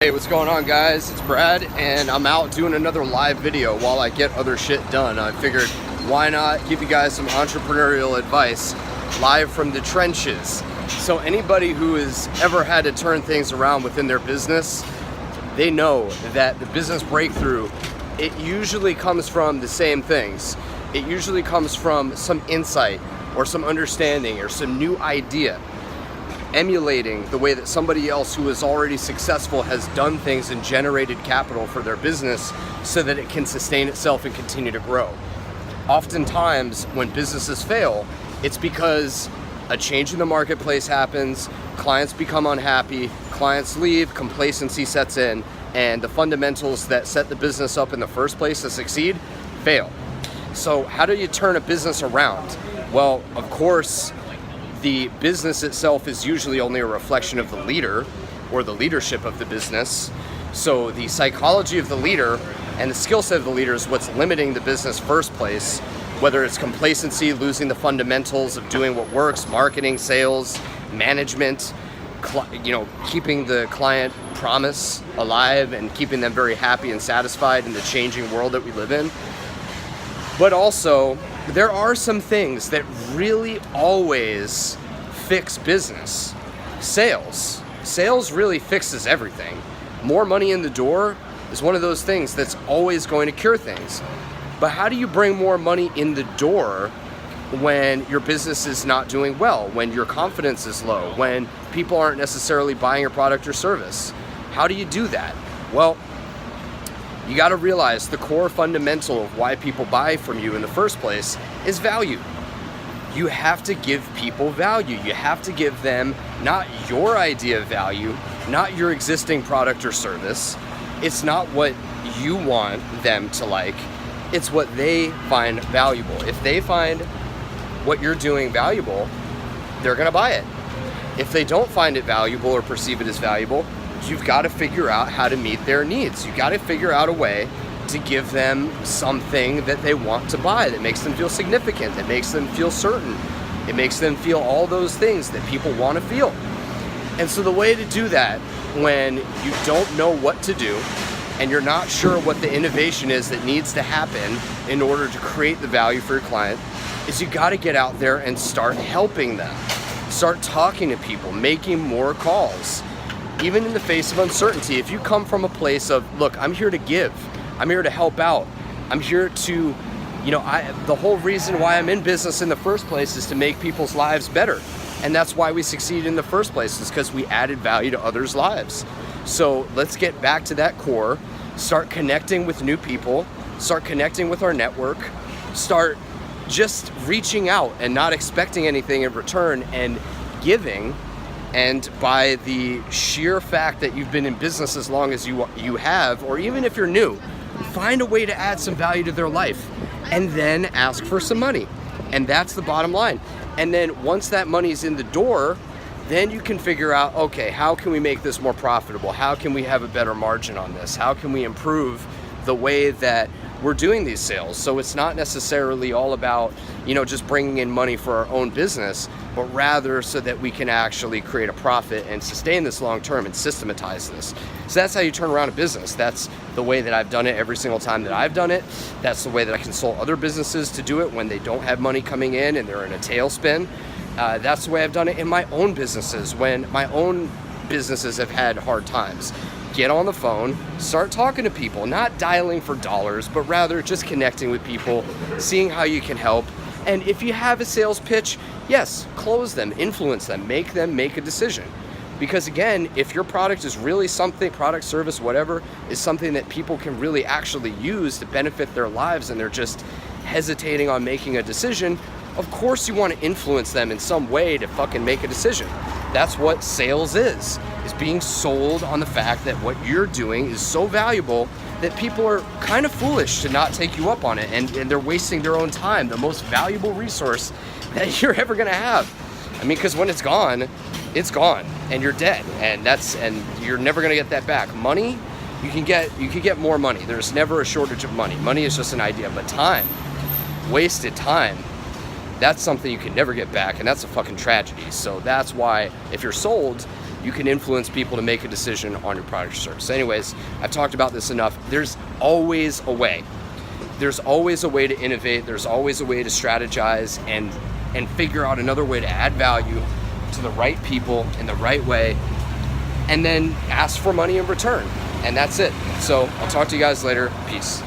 Hey, what's going on, guys? It's Brad, and I'm out doing another live video while I get other shit done. I figured, why not give you guys some entrepreneurial advice live from the trenches. So anybody who has ever had to turn things around within their business, they know that the business breakthrough, it usually comes from the same things. It usually comes from some insight or some understanding or some new idea, emulating the way that somebody else who is already successful has done things and generated capital for their business so that it can sustain itself and continue to grow. Oftentimes, when businesses fail, it's because a change in the marketplace happens, clients become unhappy, clients leave, complacency sets in, and the fundamentals that set the business up in the first place to succeed fail. So how do you turn a business around? Well, of course, the business itself is usually only a reflection of the leader or the leadership of the business. So the psychology of the leader and the skill set of the leader is what's limiting the business first place, whether it's complacency, losing the fundamentals of doing what works, marketing, sales, management, keeping the client promise alive and keeping them very happy and satisfied in the changing world that we live in. But also, there are some things that really always fix business. Sales. Sales really fixes everything. More money in the door is one of those things that's always going to cure things. But how do you bring more money in the door when your business is not doing well, when your confidence is low, when people aren't necessarily buying your product or service? How do you do that? Well, you got to realize the core fundamental of why people buy from you in the first place is value. You have to give people value. You have to give them not your idea of value, not your existing product or service. It's not what you want them to like. It's what they find valuable. If they find what you're doing valuable, they're going to buy it. If they don't find it valuable or perceive it as valuable, you've got to figure out how to meet their needs. You've got to figure out a way to give them something that they want to buy, that makes them feel significant, that makes them feel certain. It makes them feel all those things that people want to feel. And so the way to do that when you don't know what to do and you're not sure what the innovation is that needs to happen in order to create the value for your client is you got to get out there and start helping them. Start talking to people, making more calls. Even in the face of uncertainty, if you come from a place of, look, I'm here to give, I'm here to help out, I'm here to, the whole reason why I'm in business in the first place is to make people's lives better. And that's why we succeed in the first place, is because we added value to others' lives. So let's get back to that core, start connecting with new people, start connecting with our network, start just reaching out and not expecting anything in return and giving. And by the sheer fact that you've been in business as long as you have, or even if you're new, find a way to add some value to their life and then ask for some money. And that's the bottom line. And then once that money's in the door, then you can figure out, okay, how can we make this more profitable? How can we have a better margin on this? How can we improve the way that we're doing these sales? So it's not necessarily all about, just bringing in money for our own business, but rather so that we can actually create a profit and sustain this long term and systematize this. So that's how you turn around a business. That's the way that I've done it every single time that I've done it. That's the way that I consult other businesses to do it when they don't have money coming in and they're in a tailspin. That's the way I've done it in my own businesses when my own businesses have had hard times. Get on the phone, start talking to people, not dialing for dollars, but rather just connecting with people, seeing how you can help. And if you have a sales pitch, yes, close them, influence them make a decision. Because again, if your product is really something, product, service, whatever, is something that people can really actually use to benefit their lives and they're just hesitating on making a decision, of course you want to influence them in some way to fucking make a decision. That's what sales is being sold on the fact that what you're doing is so valuable that people are kind of foolish to not take you up on it, and they're wasting their own time, the most valuable resource that you're ever gonna have. Because when it's gone, and you're dead, and you're never gonna get that back. Money, you can get more money. There's never a shortage of money. Money is just an idea, but time, wasted time, that's something you can never get back, and that's a fucking tragedy. So that's why if you're sold, you can influence people to make a decision on your product or service. Anyways, I've talked about this enough. There's always a way. There's always a way to innovate. There's always a way to strategize and figure out another way to add value to the right people in the right way, and then ask for money in return. And that's it. So I'll talk to you guys later. Peace.